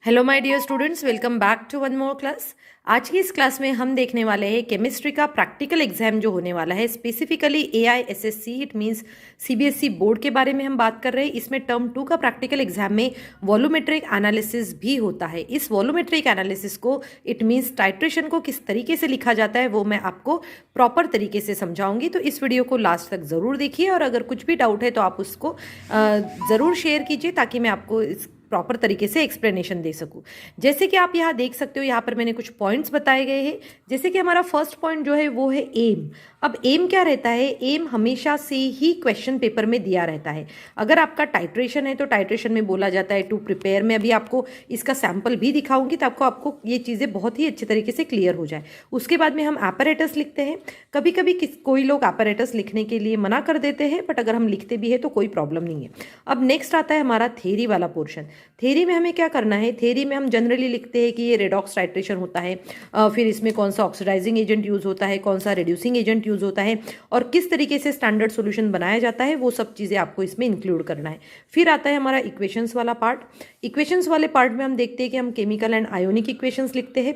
Hello my dear students, welcome back to one more class. आज की इस class में हम देखने वाले हैं केमिस्ट्री का प्रैक्टिकल एग्जाम जो होने वाला है, specifically AISSC it means CBSE board के बारे में हम बात कर रहे हैं। इसमें टर्म 2 का प्रैक्टिकल एग्जाम में वॉल्यूमेट्रिक एनालिसिस भी होता है। इस वॉल्यूमेट्रिक एनालिसिस को इट मींस टाइट्रेशन को किस तरीके से लिखा जाता है वो मैं आपको प्रॉपर तरीके से समझाऊंगी, तो इस वीडियो को लास्ट तक ज़रूर देखिए और अगर कुछ भी डाउट है तो आप उसको ज़रूर शेयर कीजिए ताकि मैं आपको इस प्रॉपर तरीके से एक्सप्लेनेशन दे सकूं। जैसे कि आप यहाँ देख सकते हो, यहाँ पर मैंने कुछ पॉइंट्स बताए गए हैं। जैसे कि हमारा फर्स्ट पॉइंट जो है वो है एम। अब एम क्या रहता है? एम हमेशा से ही क्वेश्चन पेपर में दिया रहता है। अगर आपका टाइट्रेशन है तो टाइट्रेशन में बोला जाता है टू प्रिपेयर। मैं अभी आपको इसका सैंपल भी दिखाऊंगी ताकि आपको ये चीज़ें बहुत ही अच्छे तरीके से क्लियर हो जाए। उसके बाद में हम एपरेटस लिखते हैं। कभी कभी कोई लोग एपरेटस लिखने के लिए मना कर देते हैं, बट अगर हम लिखते भी है तो कोई प्रॉब्लम नहीं है। अब नेक्स्ट आता है हमारा थ्योरी वाला पोर्शन। थ्योरी में हमें क्या करना है? थ्योरी में हम जनरली लिखते हैं कि ये रेडॉक्स टाइट्रेशन होता है, फिर इसमें कौन सा ऑक्सीडाइजिंग एजेंट यूज होता है, कौन सा रिड्यूसिंग एजेंट यूज होता है और किस तरीके से स्टैंडर्ड सॉल्यूशन बनाया जाता है, वो सब चीज़ें आपको इसमें इंक्लूड करना है। फिर आता है हमारा इक्वेशंस वाला पार्ट। इक्वेशंस वाले पार्ट में हम देखते हैं कि हम केमिकल एंड आयोनिक इक्वेशंस लिखते हैं।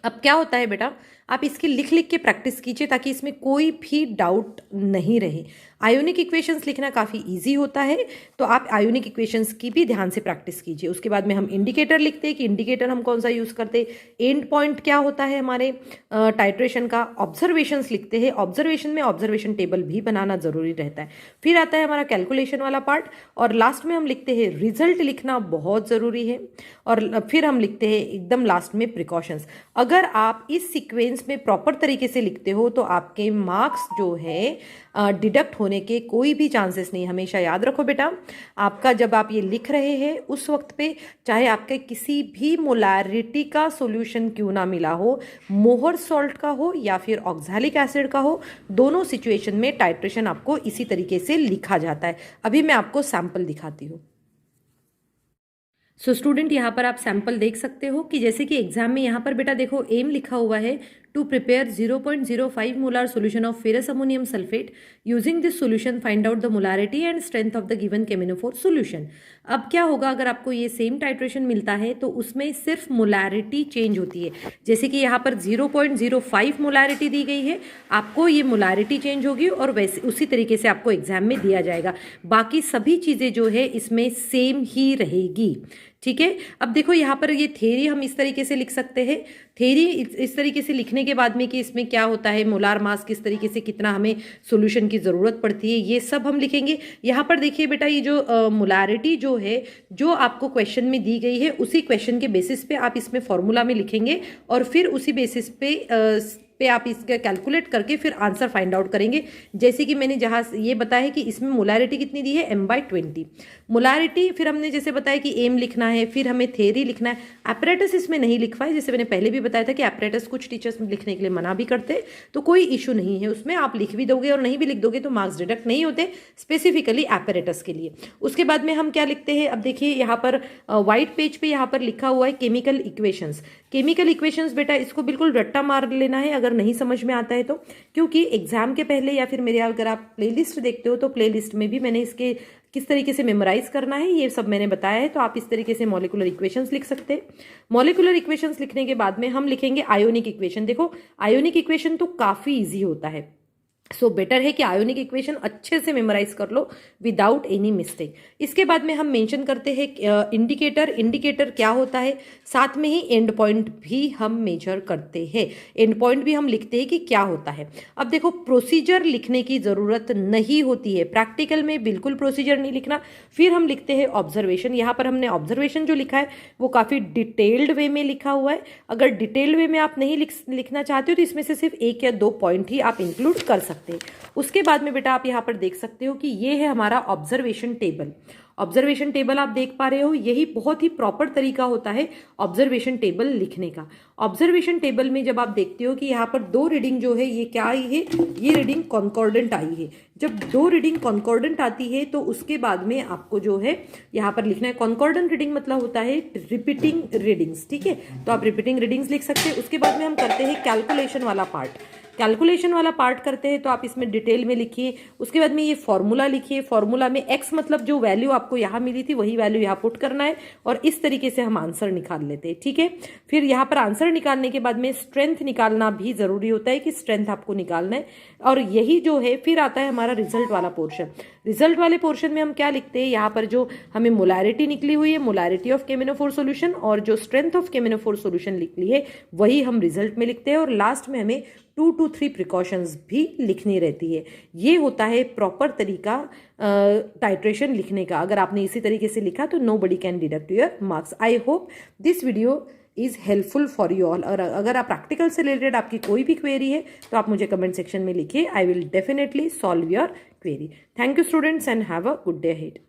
अब क्या होता है बेटा, आप इसकी लिख लिख के प्रैक्टिस कीजिए ताकि इसमें कोई भी डाउट नहीं रहे। आयोनिक इक्वेशंस लिखना काफ़ी इजी होता है, तो आप आयोनिक इक्वेशंस की भी ध्यान से प्रैक्टिस कीजिए। उसके बाद में हम इंडिकेटर लिखते हैं कि इंडिकेटर हम कौन सा यूज़ करते हैं। एंड पॉइंट क्या होता है हमारे टाइट्रेशन का। ऑब्जर्वेशंस लिखते हैं। ऑब्जर्वेशन में ऑब्जर्वेशन टेबल भी बनाना ज़रूरी रहता है। फिर आता है हमारा कैलकुलेशन वाला पार्ट और लास्ट में हम लिखते हैं रिजल्ट। लिखना बहुत ज़रूरी है और फिर हम लिखते हैं एकदम लास्ट में प्रिकॉशंस। अगर आप इस सीक्वेंस में प्रॉपर तरीके से लिखते हो तो आपके मार्क्स जो है डिडक्ट होने के कोई भी चांसेस नहीं। हमेशा याद रखो बेटा, आपका जब आप ये लिख रहे हैं उस वक्त पे चाहे आपके किसी भी मोलैरिटी का सॉल्यूशन क्यों ना मिला हो, मोहर सॉल्ट का हो या फिर ऑक्सैलिक एसिड का हो, दोनों सिचुएशन में टाइट्रेशन आपको इसी तरीके से लिखा जाता है। अभी मैं आपको सैंपल दिखाती हूँ। सो स्टूडेंट, यहाँ पर आप सैंपल देख सकते हो कि जैसे कि एग्जाम में यहाँ पर बेटा देखो एम लिखा हुआ है to prepare 0.05 molar solution of ferrous ammonium sulphate using this solution find out the molarity and strength of the given केमिनोफोर सोल्यूशन। अब क्या होगा अगर आपको ये सेम टाइट्रेशन मिलता है तो उसमें सिर्फ मोलारिटी चेंज होती है। जैसे कि यहाँ पर 0.05 मोलारिटी दी गई है, आपको ये मोलारिटी चेंज होगी और वैसे उसी तरीके से आपको एग्जाम में दिया जाएगा। बाकी सभी चीज़ें जो है इसमें सेम ही रहेगी। ठीक है, अब देखो यहाँ पर ये थ्योरी हम इस तरीके से लिख सकते हैं। थ्योरी इस तरीके से लिखने के बाद में कि इसमें क्या होता है, मोलार मास किस तरीके से कितना हमें सॉल्यूशन की ज़रूरत पड़ती है, ये सब हम लिखेंगे। यहाँ पर देखिए बेटा, ये जो मोलारिटी जो है जो आपको क्वेश्चन में दी गई है उसी क्वेश्चन के बेसिस पे आप इसमें फॉर्मूला में लिखेंगे और फिर उसी बेसिस पे आप इसका कैलकुलेट करके फिर आंसर फाइंड आउट करेंगे। जैसे कि मैंने जहाँ ये बताया है कि इसमें मोलारिटी कितनी दी है, m/20 मोलारिटी। फिर हमने जैसे बताया कि एम लिखना है, फिर हमें थ्योरी लिखना है। एपरेटस इसमें नहीं लिखवा है, जैसे मैंने पहले भी बताया था कि एपरेटस कुछ टीचर्स लिखने के लिए मना भी करते, तो कोई इशू नहीं है उसमें। आप लिख भी दोगे और नहीं भी लिख दोगे तो मार्क्स डिडक्ट नहीं होते, स्पेसिफिकली एपरेटस के लिए। उसके बाद में हम क्या लिखते हैं, अब देखिए यहाँ पर व्हाइट पेज पे यहाँ पर लिखा हुआ है केमिकल इक्वेशंस। केमिकल इक्वेशंस बेटा इसको बिल्कुल रट्टा मार लेना है अगर नहीं समझ में आता है तो, क्योंकि एग्जाम के पहले या फिर मेरे अगर आप प्लेलिस्ट देखते हो तो प्लेलिस्ट में भी मैंने इसके किस तरीके से मेमोराइज करना है ये सब मैंने बताया है। तो आप इस तरीके से मॉलिक्यूलर इक्वेशंस लिख सकते हैं। मॉलिक्यूलर इक्वेशंस लिखने के बाद में हम लिखेंगे आयोनिक इक्वेशन। देखो आयोनिक इक्वेशन तो काफी इजी होता है, सो बेटर है कि आयोनिक इक्वेशन अच्छे से मेमोराइज कर लो विदाउट एनी मिस्टेक। इसके बाद में हम मेंशन करते हैं इंडिकेटर। इंडिकेटर क्या होता है, साथ में ही एंड पॉइंट भी हम मेजर करते हैं। एंड पॉइंट भी हम लिखते हैं कि क्या होता है। अब देखो प्रोसीजर लिखने की ज़रूरत नहीं होती है, प्रैक्टिकल में बिल्कुल प्रोसीजर नहीं लिखना। फिर हम लिखते हैं ऑब्जर्वेशन। यहाँ पर हमने ऑब्जर्वेशन जो लिखा है वो काफ़ी डिटेल्ड वे में लिखा हुआ है। अगर डिटेल्ड वे में आप नहीं लिखना चाहते हो तो इसमें से सिर्फ 1 या 2 पॉइंट ही आप इंक्लूड कर सकते। उसके बाद में बेटा आप यहां पर देख सकते हो कि ये है हमारा ऑब्जर्वेशन टेबल। ऑब्जर्वेशन टेबल आप देख पा रहे हो, यही बहुत ही प्रॉपर तरीका होता है ऑब्जर्वेशन टेबल लिखने का। ऑब्जर्वेशन टेबल में जब आप देखते हो कि यहाँ पर 2 रीडिंग जो है ये क्या आई है, ये रीडिंग कॉन्कॉर्डेंट आई है। जब 2 रीडिंग कॉन्कॉर्डेंट आती है तो उसके बाद में आपको जो है यहाँ पर लिखना है। कॉन्कॉर्डेंट रीडिंग मतलब होता है रिपीटिंग रीडिंग्स। ठीक है, तो आप रिपीटिंग रीडिंग्स लिख सकते हैं। उसके बाद में हम करते हैं कैलकुलेशन वाला पार्ट। कैलकुलेशन वाला पार्ट करते हैं तो आप इसमें डिटेल में लिखिए। उसके बाद में ये फॉर्मूला लिखिए। फॉर्मूला में एक्स मतलब जो वैल्यू आप आपको यहाँ मिली थी वही वैल्यू यहाँ पुट करना है और इस तरीके से हम आंसर निकाल लेते हैं, ठीक है। फिर यहाँ पर आंसर निकालने के बाद में स्ट्रेंथ निकालना भी जरूरी होता है कि स्ट्रेंथ आपको निकालना है। और यही जो है फिर आता है हमारा रिजल्ट वाला पोर्शन। रिजल्ट वाले पोर्शन में हम क्या लिखते हैं, यहाँ पर जो हमें मोलैरिटी निकली हुई है, मोलैरिटी ऑफ KMnO4 सॉल्यूशन, और जो स्ट्रेंथ ऑफ KMnO4 सॉल्यूशन निकली है वही हम रिजल्ट में लिखते हैं। और लास्ट में हमें 2 to 3 प्रिकॉशंस भी लिखनी रहती है। ये होता है प्रॉपर तरीका टाइट्रेशन लिखने का। अगर आपने इसी तरीके से लिखा तो nobody can deduct your marks. I hope this video is helpful for you all. और अगर आप प्रैक्टिकल से रिलेटेड आपकी कोई भी क्वेरी है तो आप मुझे कमेंट सेक्शन में लिखिए। I will definitely solve your query. Thank you students and have a good day ahead.